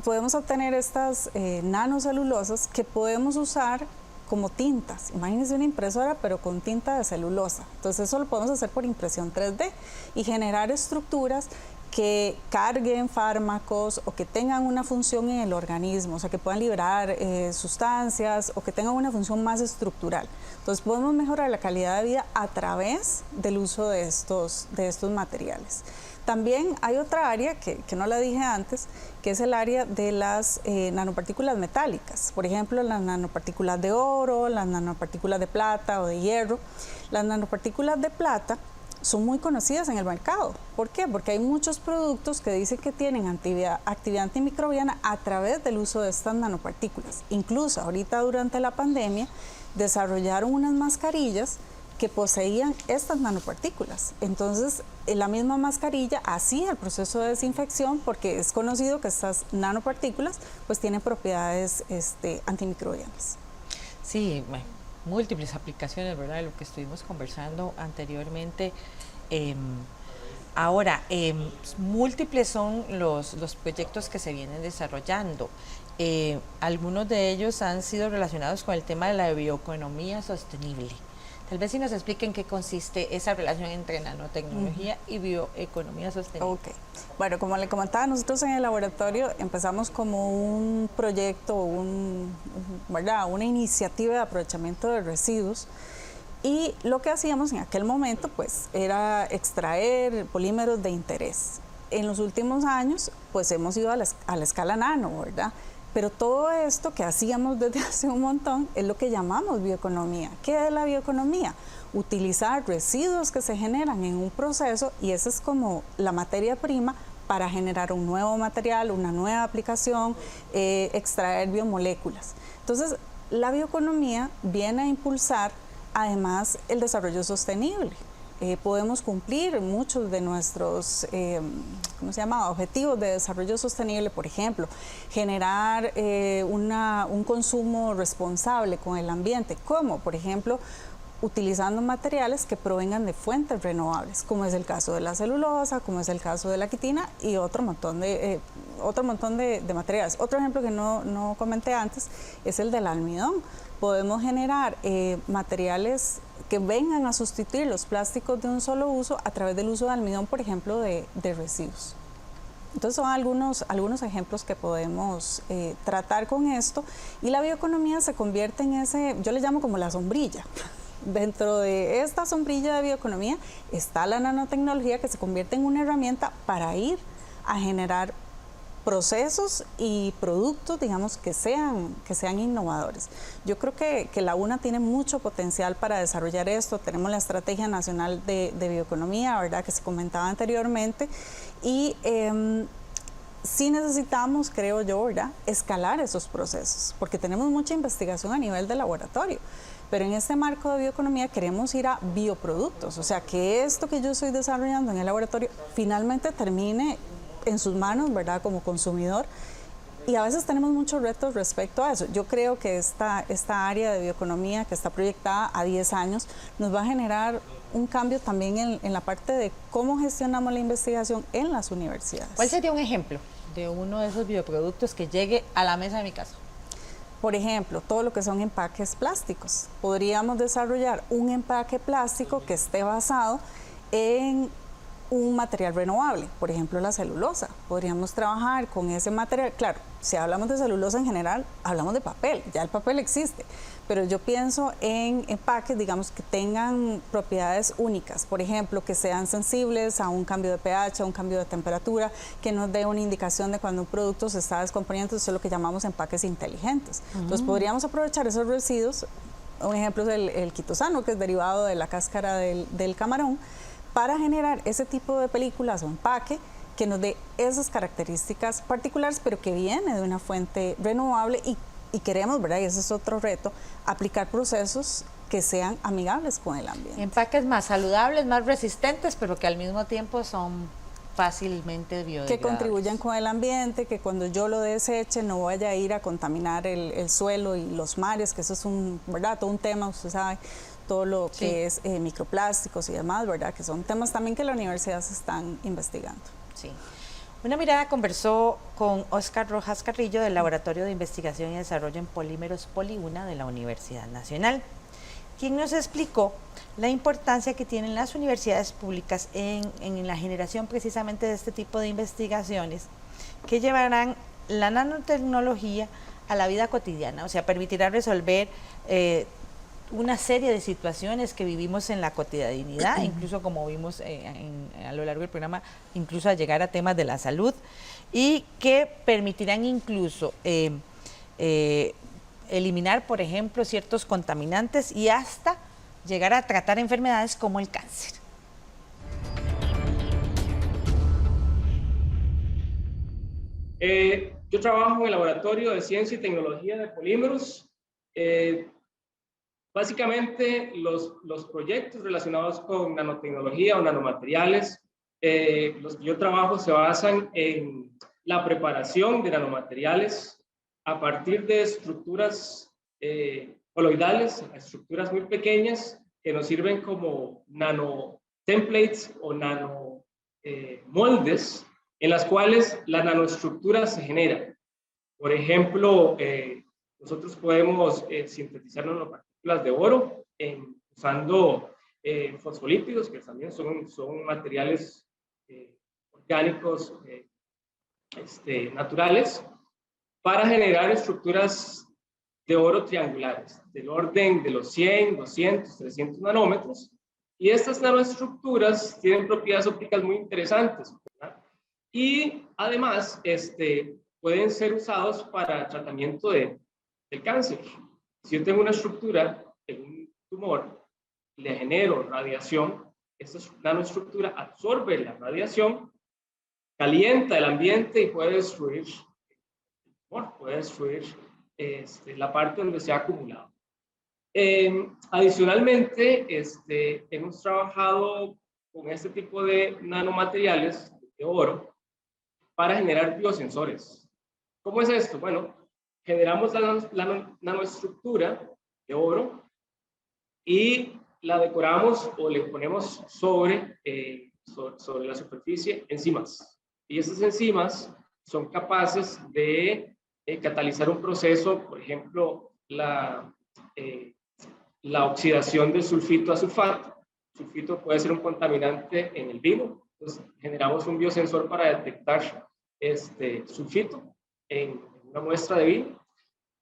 Podemos obtener estas nanocelulosas que podemos usar como tintas. Imagínense una impresora, pero con tinta de celulosa. Entonces eso lo podemos hacer por impresión 3D y generar estructuras que carguen fármacos o que tengan una función en el organismo, o sea, que puedan liberar sustancias o que tengan una función más estructural. Entonces podemos mejorar la calidad de vida a través del uso de estos materiales. También hay otra área que no la dije antes, que es el área de las nanopartículas metálicas. Por ejemplo, las nanopartículas de oro, las nanopartículas de plata o de hierro. Las nanopartículas de plata son muy conocidas en el mercado. ¿Por qué? Porque hay muchos productos que dicen que tienen actividad antimicrobiana a través del uso de estas nanopartículas. Incluso ahorita durante la pandemia desarrollaron unas mascarillas que poseían estas nanopartículas. Entonces, la misma mascarilla hacía el proceso de desinfección porque es conocido que estas nanopartículas pues tienen propiedades antimicrobianas. Sí, bueno, múltiples aplicaciones, ¿verdad? De lo que estuvimos conversando anteriormente. Ahora, múltiples son los proyectos que se vienen desarrollando. Algunos de ellos han sido relacionados con el tema de la bioeconomía sostenible. Tal vez si nos expliquen qué consiste esa relación entre nanotecnología y bioeconomía sostenible. Ok. Bueno, como le comentaba, nosotros en el laboratorio empezamos como un proyecto, ¿verdad? Una iniciativa de aprovechamiento de residuos. Y lo que hacíamos en aquel momento pues era extraer polímeros de interés. En los últimos años pues hemos ido a la escala nano, ¿verdad? Pero todo esto que hacíamos desde hace un montón es lo que llamamos bioeconomía. ¿Qué es la bioeconomía? Utilizar residuos que se generan en un proceso y esa es como la materia prima para generar un nuevo material, una nueva aplicación, extraer biomoléculas. Entonces, la bioeconomía viene a impulsar además el desarrollo sostenible. Podemos cumplir muchos de nuestros objetivos de desarrollo sostenible, por ejemplo, generar un consumo responsable con el ambiente, como por ejemplo utilizando materiales que provengan de fuentes renovables, como es el caso de la celulosa, como es el caso de la quitina y otro montón de materiales. Otro ejemplo que no comenté antes es el del almidón. Podemos generar materiales que vengan a sustituir los plásticos de un solo uso a través del uso de almidón, por ejemplo, de residuos. Entonces son algunos ejemplos que podemos tratar con esto, y la bioeconomía se convierte en ese, yo le llamo como la sombrilla. Dentro de esta sombrilla de bioeconomía está la nanotecnología, que se convierte en una herramienta para ir a generar procesos y productos, digamos, que sean innovadores. Yo creo que la UNA tiene mucho potencial para desarrollar esto. Tenemos la Estrategia Nacional de Bioeconomía, ¿verdad?, que se comentaba anteriormente, y sí necesitamos, creo yo, ¿verdad?, escalar esos procesos, porque tenemos mucha investigación a nivel de laboratorio. Pero en este marco de bioeconomía queremos ir a bioproductos, o sea, que esto que yo estoy desarrollando en el laboratorio finalmente termine en sus manos, ¿verdad?, como consumidor. Y a veces tenemos muchos retos respecto a eso. Yo creo que esta área de bioeconomía, que está proyectada a 10 años, nos va a generar un cambio también en la parte de cómo gestionamos la investigación en las universidades. ¿Cuál sería un ejemplo de uno de esos bioproductos que llegue a la mesa de mi casa? Por ejemplo, todo lo que son empaques plásticos. Podríamos desarrollar un empaque plástico que esté basado en un material renovable, por ejemplo la celulosa. Podríamos trabajar con ese material. Claro, si hablamos de celulosa en general, hablamos de papel, ya el papel existe, pero yo pienso en empaques, digamos, que tengan propiedades únicas, por ejemplo, que sean sensibles a un cambio de pH, a un cambio de temperatura, que nos dé una indicación de cuando un producto se está descomponiendo. Eso es lo que llamamos empaques inteligentes. Entonces podríamos aprovechar esos residuos. Un ejemplo es el quitosano, que es derivado de la cáscara del camarón, para generar ese tipo de películas o empaque que nos dé esas características particulares, pero que viene de una fuente renovable, y queremos, ¿verdad?, y ese es otro reto, aplicar procesos que sean amigables con el ambiente. Empaques más saludables, más resistentes, pero que al mismo tiempo son fácilmente biodegradables. Que contribuyan con el ambiente, que cuando yo lo deseche no vaya a ir a contaminar el suelo y los mares, que eso es ¿verdad?, todo un tema, usted sabe, todo lo que es microplásticos y demás, ¿verdad?, que son temas también que la universidad se están investigando. Sí. Una Mirada conversó con Óscar Rojas Carrillo del Laboratorio de Investigación y Desarrollo en Polímeros PoliUNA de la Universidad Nacional, quien nos explicó la importancia que tienen las universidades públicas en la generación precisamente de este tipo de investigaciones que llevarán la nanotecnología a la vida cotidiana, o sea, permitirá resolver una serie de situaciones que vivimos en la cotidianidad, incluso como vimos a lo largo del programa, incluso a llegar a temas de la salud, y que permitirán incluso eliminar, por ejemplo, ciertos contaminantes y hasta llegar a tratar enfermedades como el cáncer. Yo trabajo en el Laboratorio de Ciencia y Tecnología de Polímeros. Básicamente, los proyectos relacionados con nanotecnología o nanomateriales, los que yo trabajo se basan en la preparación de nanomateriales a partir de estructuras coloidales, estructuras muy pequeñas que nos sirven como nanotemplates o nanomoldes en las cuales la nanoestructura se genera. Por ejemplo, nosotros podemos sintetizar nanopartículas de oro usando fosfolípidos, que también son materiales orgánicos naturales, para generar estructuras de oro triangulares, del orden de los 100, 200, 300 nanómetros. Y estas nanoestructuras tienen propiedades ópticas muy interesantes, ¿verdad? Y además pueden ser usados para tratamiento del cáncer. Si yo tengo una estructura en un tumor, le genero radiación, esta nanoestructura absorbe la radiación, calienta el ambiente y puede destruir el tumor, puede destruir la parte donde se ha acumulado. Adicionalmente, hemos trabajado con este tipo de nanomateriales de oro para generar biosensores. ¿Cómo es esto? Bueno, generamos la nanoestructura de oro y la decoramos o le ponemos sobre la superficie enzimas. Y esas enzimas son capaces de catalizar un proceso, por ejemplo, la oxidación del sulfito a sulfato. El sulfito puede ser un contaminante en el vino, entonces generamos un biosensor para detectar sulfito en una muestra de vino.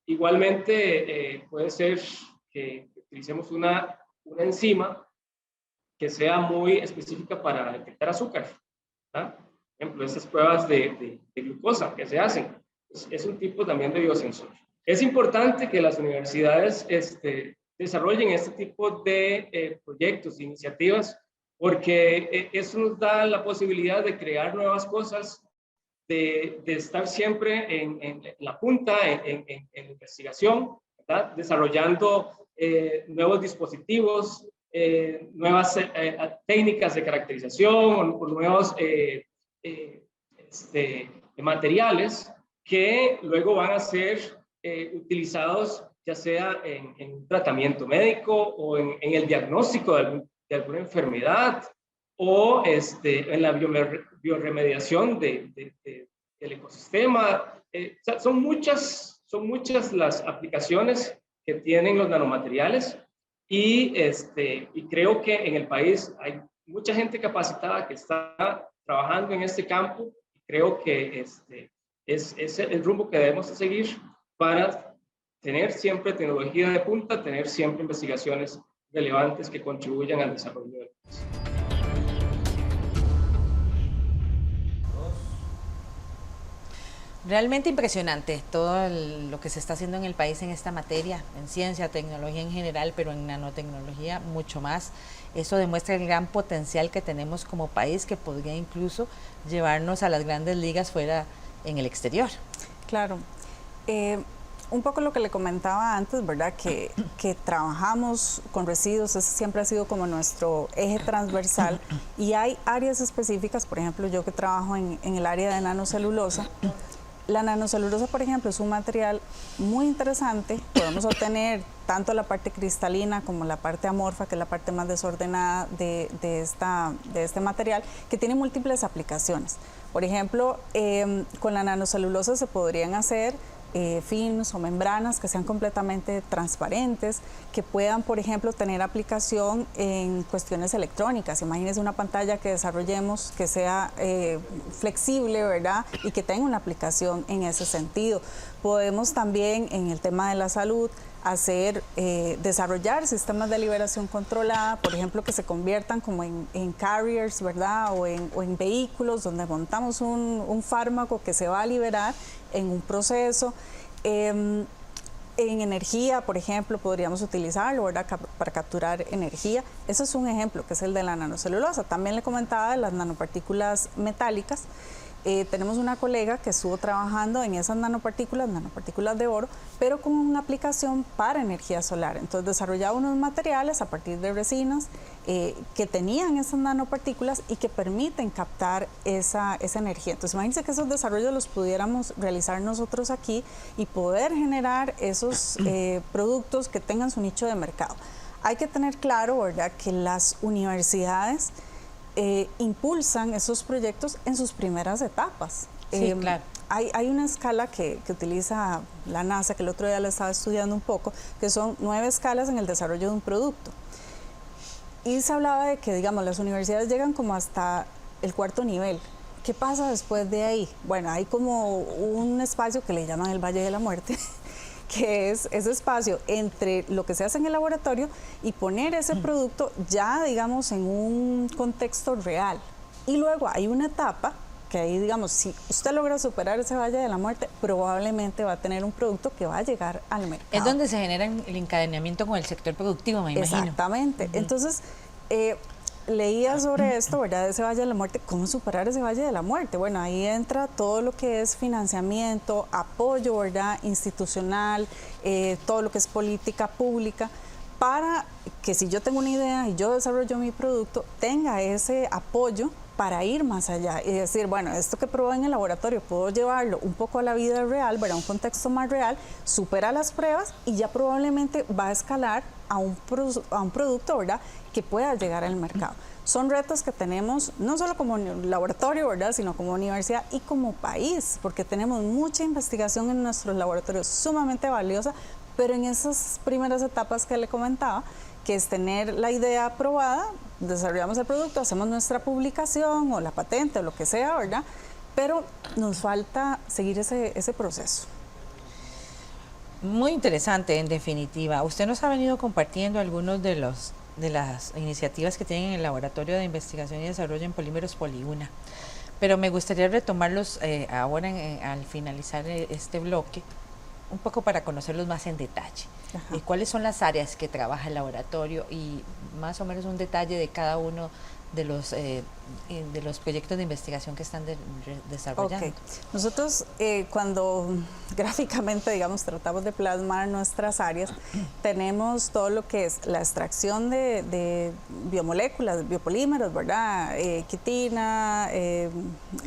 Igualmente puede ser que utilicemos una enzima que sea muy específica para detectar azúcar. ¿Ah? Por ejemplo, esas pruebas de glucosa que se hacen, es un tipo también de biosensor. Es importante que las universidades desarrollen este tipo de proyectos, iniciativas, porque eso nos da la posibilidad de crear nuevas cosas, de estar siempre en la punta, en investigación, ¿verdad? Desarrollando nuevos dispositivos, nuevas técnicas de caracterización o nuevos materiales que luego van a ser utilizados ya sea en un tratamiento médico o en el diagnóstico de alguna enfermedad o en la bioremediación del ecosistema. O sea, son muchas las aplicaciones que tienen los nanomateriales y creo que en el país hay mucha gente capacitada que está trabajando en este campo. Creo que es el rumbo que debemos seguir para tener siempre tecnología de punta, tener siempre investigaciones relevantes que contribuyan al desarrollo del país. Realmente impresionante todo lo que se está haciendo en el país en esta materia, en ciencia, tecnología en general, pero en nanotecnología mucho más. Eso demuestra el gran potencial que tenemos como país, que podría incluso llevarnos a las grandes ligas fuera en el exterior. Claro. Un poco lo que le comentaba antes, ¿verdad? Que trabajamos con residuos, ese siempre ha sido como nuestro eje transversal, y hay áreas específicas, por ejemplo, yo que trabajo en el área de nanocelulosa. La nanocelulosa, por ejemplo, es un material muy interesante. Podemos obtener tanto la parte cristalina como la parte amorfa, que es la parte más desordenada de este material, que tiene múltiples aplicaciones. Por ejemplo, con la nanocelulosa se podrían hacer films o membranas que sean completamente transparentes, que puedan, por ejemplo, tener aplicación en cuestiones electrónicas. Imagínense una pantalla que desarrollemos que sea flexible, ¿verdad? Y que tenga una aplicación en ese sentido. Podemos también, en el tema de la salud, desarrollar sistemas de liberación controlada, por ejemplo, que se conviertan como en carriers, ¿verdad? O en vehículos donde montamos un fármaco que se va a liberar en un proceso. En energía, por ejemplo, podríamos utilizarlo, ¿verdad? Para capturar energía. Eso es un ejemplo, que es el de la nanocelulosa. También le comentaba de las nanopartículas metálicas. Tenemos una colega que estuvo trabajando en esas nanopartículas de oro, pero con una aplicación para energía solar. Entonces desarrollaba unos materiales a partir de resinas que tenían esas nanopartículas y que permiten captar esa energía. Entonces imagínense que esos desarrollos los pudiéramos realizar nosotros aquí y poder generar esos productos que tengan su nicho de mercado. Hay que tener claro, ¿verdad?, que las universidades impulsan esos proyectos en sus primeras etapas. Sí, claro. Hay una escala que utiliza la NASA, que el otro día la estaba estudiando un poco, que son 9 escalas en el desarrollo de un producto. Y se hablaba de que, digamos, las universidades llegan como hasta el 4º nivel. ¿Qué pasa después de ahí? Bueno, hay como un espacio que le llaman el Valle de la Muerte, que es ese espacio entre lo que se hace en el laboratorio y poner ese producto ya, digamos, en un contexto real. Y luego hay una etapa que ahí, digamos, si usted logra superar ese Valle de la Muerte, probablemente va a tener un producto que va a llegar al mercado. Es donde se genera el encadenamiento con el sector productivo, me imagino. Exactamente. Entonces, leía sobre esto, ¿verdad? Ese Valle de la Muerte, ¿cómo superar ese Valle de la Muerte? Bueno, ahí entra todo lo que es financiamiento, apoyo, ¿verdad? Institucional, todo lo que es política pública, para que si yo tengo una idea y yo desarrollo mi producto, tenga ese apoyo para ir más allá y decir, bueno, esto que probé en el laboratorio, puedo llevarlo un poco a la vida real, ¿verdad? Un contexto más real, supera las pruebas y ya probablemente va a escalar a un producto, ¿verdad? Que pueda llegar al mercado. Son retos que tenemos no solo como laboratorio, ¿verdad? Sino como universidad y como país, porque tenemos mucha investigación en nuestros laboratorios sumamente valiosa, pero en esas primeras etapas que le comentaba, que es tener la idea aprobada, desarrollamos el producto, hacemos nuestra publicación o la patente o lo que sea, ¿verdad? Pero nos falta seguir ese proceso. Muy interesante, en definitiva. Usted nos ha venido compartiendo algunos de las iniciativas que tienen en el Laboratorio de Investigación y Desarrollo en Polímeros Poliuna, pero me gustaría retomarlos ahora al finalizar este bloque, un poco para conocerlos más en detalle. ¿Cuáles son las áreas que trabaja el laboratorio y más o menos un detalle de cada uno de los proyectos de investigación que están desarrollando? Okay. Nosotros cuando gráficamente, digamos, tratamos de plasmar nuestras áreas, tenemos todo lo que es la extracción de biomoléculas, biopolímeros, ¿verdad? Quitina,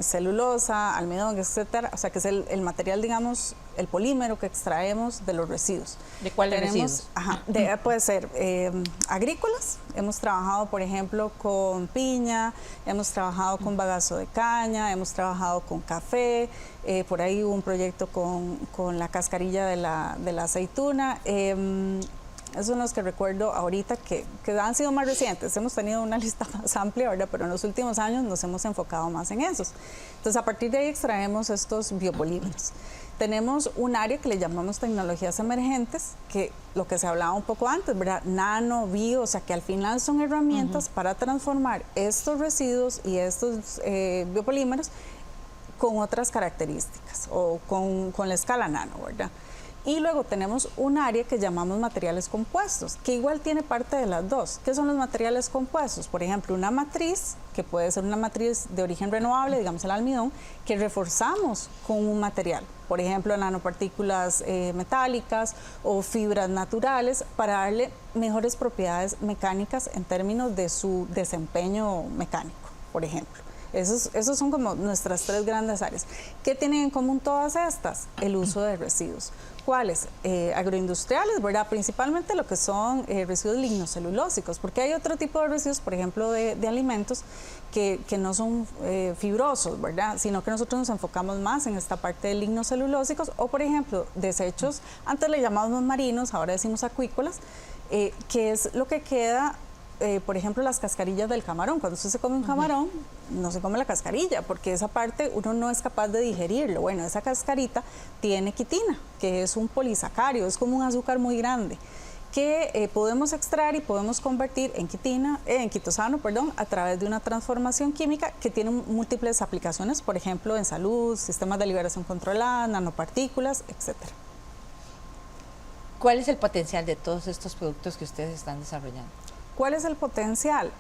celulosa, almidón, etcétera. O sea, que es el material, digamos, el polímero que extraemos de los residuos. ¿De cuáles residuos? Puede ser agrícolas. Hemos trabajado, por ejemplo, con piña, hemos trabajado con bagazo de caña, hemos trabajado con café, por ahí hubo un proyecto con la cascarilla de la aceituna. Esos son los que recuerdo ahorita que han sido más recientes. Hemos tenido una lista más amplia, ¿verdad? Pero en los últimos años nos hemos enfocado más en esos. Entonces, a partir de ahí extraemos estos biopolímeros. Tenemos un área que le llamamos tecnologías emergentes, que lo que se hablaba un poco antes, ¿verdad? Nano, bio, o sea que al final son herramientas para transformar estos residuos y estos biopolímeros con otras características o con la escala nano, ¿verdad? Y luego tenemos un área que llamamos materiales compuestos, que igual tiene parte de las dos. ¿Qué son los materiales compuestos? Por ejemplo, una matriz, que puede ser una matriz de origen renovable, digamos el almidón, que reforzamos con un material. Por ejemplo, nanopartículas metálicas o fibras naturales para darle mejores propiedades mecánicas en términos de su desempeño mecánico, por ejemplo. Esos son como nuestras tres grandes áreas. ¿Qué tienen en común todas estas? El uso de residuos. ¿Cuáles? Agroindustriales, ¿verdad? Principalmente lo que son residuos lignocelulósicos, porque hay otro tipo de residuos, por ejemplo, de alimentos que no son fibrosos, ¿verdad? Sino que nosotros nos enfocamos más en esta parte de lignocelulósicos o, por ejemplo, desechos, antes le llamábamos marinos, ahora decimos acuícolas, que es lo que queda. Por ejemplo, las cascarillas del camarón. Cuando usted se come un camarón, no se come la cascarilla, porque esa parte uno no es capaz de digerirlo. Bueno, esa cascarita tiene quitina, que es un polisacario, es como un azúcar muy grande, que podemos extraer y podemos convertir en quitosano, a través de una transformación química que tiene múltiples aplicaciones, por ejemplo, en salud, sistemas de liberación controlada, nanopartículas, etcétera. ¿Cuál es el potencial de todos estos productos que ustedes están desarrollando? ¿Cuál es el potencial?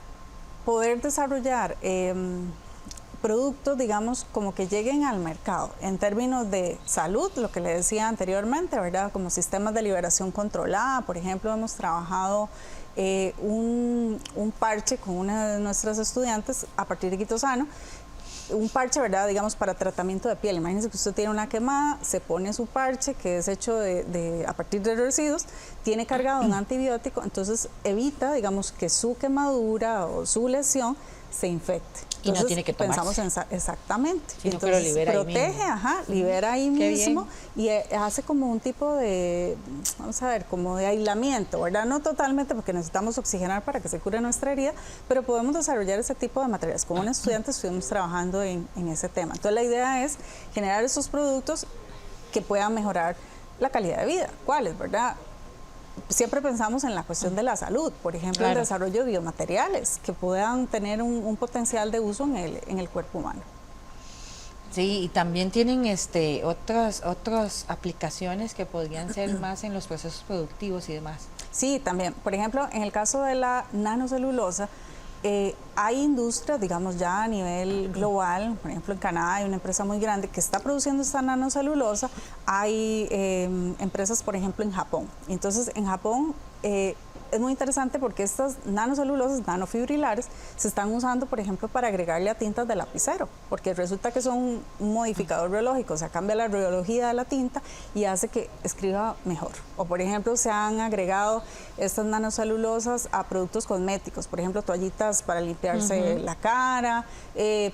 Poder desarrollar productos, digamos, como que lleguen al mercado en términos de salud, lo que le decía anteriormente, ¿verdad? Como sistemas de liberación controlada. Por ejemplo, hemos trabajado un parche con una de nuestras estudiantes a partir de quitosano, un parche, ¿verdad? Digamos, para tratamiento de piel. Imagínense que usted tiene una quemada, se pone su parche, que es hecho a partir de residuos, tiene cargado un antibiótico, entonces evita, digamos, que su quemadura o su lesión se infecte. Entonces, y no tiene que tomarse. Pensamos exactamente. Sino entonces, que lo libera protege, ahí mismo. Libera ahí Qué mismo bien. Y hace como un tipo de, vamos a ver, como de aislamiento, ¿verdad? No totalmente, porque necesitamos oxigenar para que se cure nuestra herida, pero podemos desarrollar ese tipo de materiales. Como un estudiante estuvimos trabajando en ese tema. Entonces la idea es generar esos productos que puedan mejorar la calidad de vida. ¿Cuáles, verdad? Siempre pensamos en la cuestión de la salud, por ejemplo, el desarrollo de biomateriales que puedan tener un potencial de uso en el cuerpo humano. Sí, y también tienen otras aplicaciones que podrían ser más en los procesos productivos y demás. Sí, también. Por ejemplo, en el caso de la nanocelulosa, Hay industrias, digamos, ya a nivel global, por ejemplo, en Canadá hay una empresa muy grande que está produciendo esta nanocelulosa. Hay empresas, por ejemplo, en Japón. Entonces, en Japón es muy interesante porque estas nanocelulosas, nanofibrilares, se están usando, por ejemplo, para agregarle a tintas de lapicero, porque resulta que son un modificador biológico, o sea, cambia la rheología de la tinta y hace que escriba mejor. O, por ejemplo, se han agregado estas nanocelulosas a productos cosméticos, por ejemplo, toallitas para limpiarse la cara,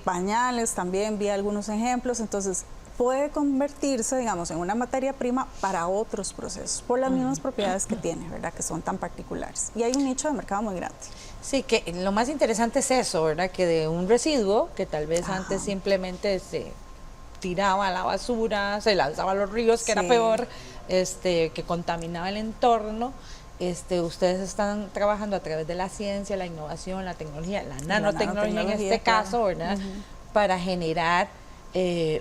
pañales también, vi algunos ejemplos. Entonces, puede convertirse, digamos, en una materia prima para otros procesos, por las mismas propiedades que tiene, ¿verdad?, que son tan particulares. Y hay un nicho de mercado muy grande. Sí, que lo más interesante es eso, ¿verdad?, que de un residuo que tal vez antes simplemente se tiraba a la basura, se lanzaba a los ríos, que era peor, que contaminaba el entorno. Ustedes están trabajando a través de la ciencia, la innovación, la tecnología, la nanotecnología en este caso, ¿verdad?, para generar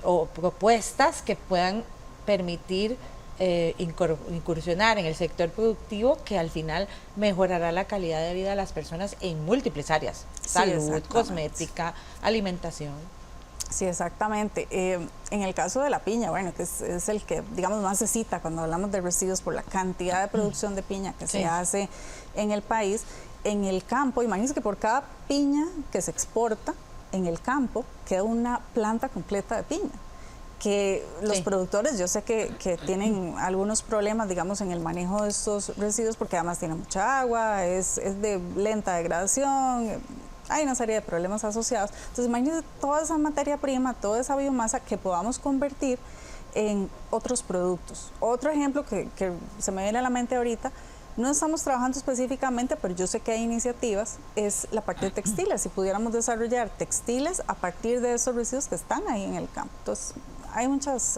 o propuestas que puedan permitir incursionar en el sector productivo, que al final mejorará la calidad de vida de las personas en múltiples áreas: salud, cosmética, alimentación. Sí, exactamente. En el caso de la piña, bueno, que es el que, digamos, más se cita cuando hablamos de residuos por la cantidad de producción de piña que se hace en el país. En el campo, imagínense que por cada piña que se exporta en el campo queda una planta completa de piña, que los productores, yo sé que tienen algunos problemas, digamos, en el manejo de estos residuos, porque además tiene mucha agua, es de lenta degradación, hay una serie de problemas asociados. Entonces, imagínense toda esa materia prima, toda esa biomasa que podamos convertir en otros productos. Otro ejemplo que se me viene a la mente ahorita, no estamos trabajando específicamente, pero yo sé que hay iniciativas, es la parte de textiles. Si pudiéramos desarrollar textiles a partir de esos residuos que están ahí en el campo. Entonces, hay muchos,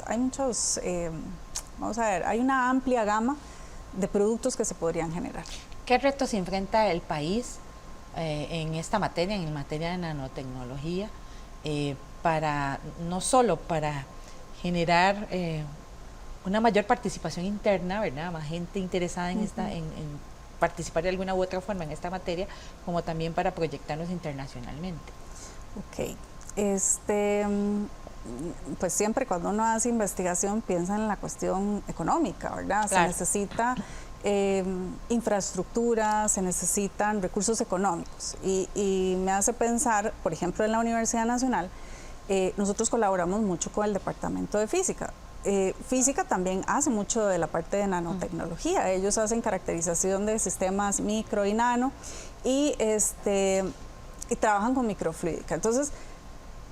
vamos a ver, hay una amplia gama de productos que se podrían generar. ¿Qué retos enfrenta el país en esta materia, en materia de nanotecnología, no solo para generar una mayor participación interna, ¿verdad?, más gente interesada en en participar de alguna u otra forma en esta materia, como también para proyectarnos internacionalmente? Ok, pues siempre cuando uno hace investigación piensa en la cuestión económica, ¿verdad? Claro. Se necesita infraestructura, se necesitan recursos económicos, y me hace pensar, por ejemplo, en la Universidad Nacional, nosotros colaboramos mucho con el Departamento de Física. Física también hace mucho de la parte de nanotecnología. Ellos hacen caracterización de sistemas micro y nano y trabajan con microfluídica. Entonces,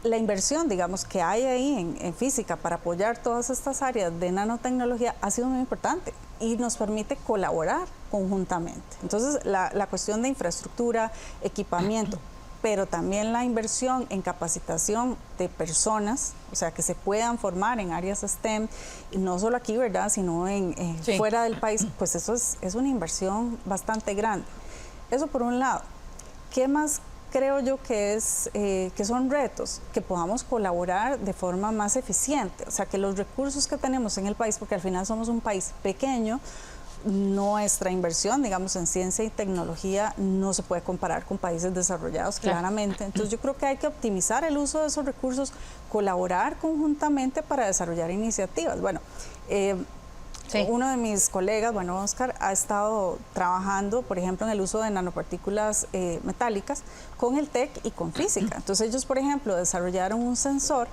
la inversión, digamos, que hay ahí en física para apoyar todas estas áreas de nanotecnología ha sido muy importante y nos permite colaborar conjuntamente. Entonces, la cuestión de infraestructura, equipamiento, pero también la inversión en capacitación de personas, o sea, que se puedan formar en áreas STEM, y no solo aquí, ¿verdad?, sino fuera del país, pues eso es una inversión bastante grande. Eso por un lado. ¿Qué más creo yo que son retos? Que podamos colaborar de forma más eficiente, o sea, que los recursos que tenemos en el país, porque al final somos un país pequeño, nuestra inversión, digamos, en ciencia y tecnología no se puede comparar con países desarrollados, claramente. Entonces, yo creo que hay que optimizar el uso de esos recursos, colaborar conjuntamente para desarrollar iniciativas. Bueno, uno de mis colegas, bueno, Oscar, ha estado trabajando, por ejemplo, en el uso de nanopartículas metálicas con el TEC y con física. Entonces, ellos, por ejemplo, desarrollaron un sensor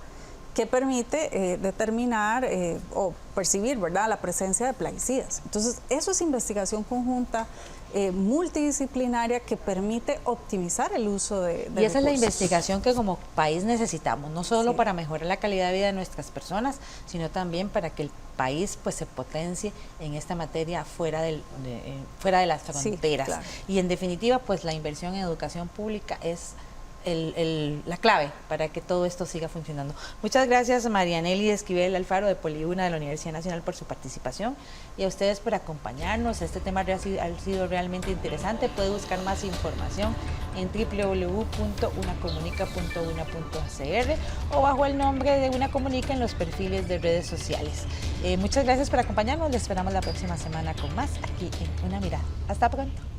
que permite determinar o percibir, ¿verdad?, la presencia de plaguicidas. Entonces, eso es investigación conjunta, multidisciplinaria, que permite optimizar el uso de recursos. Y esa es la investigación que como país necesitamos, no solo para mejorar la calidad de vida de nuestras personas, sino también para que el país pues se potencie en esta materia fuera de las fronteras. Claro. Y en definitiva, pues la inversión en educación pública es la clave para que todo esto siga funcionando. Muchas gracias, Marianely Esquivel Alfaro, de Poliuna de la Universidad Nacional, por su participación, y a ustedes por acompañarnos. Este tema ha sido realmente interesante. Puede buscar más información en www.unacomunica.una.cr o bajo el nombre de Una Comunica en los perfiles de redes sociales. Muchas gracias por acompañarnos. Les esperamos la próxima semana con más aquí en Una Mirada. Hasta pronto.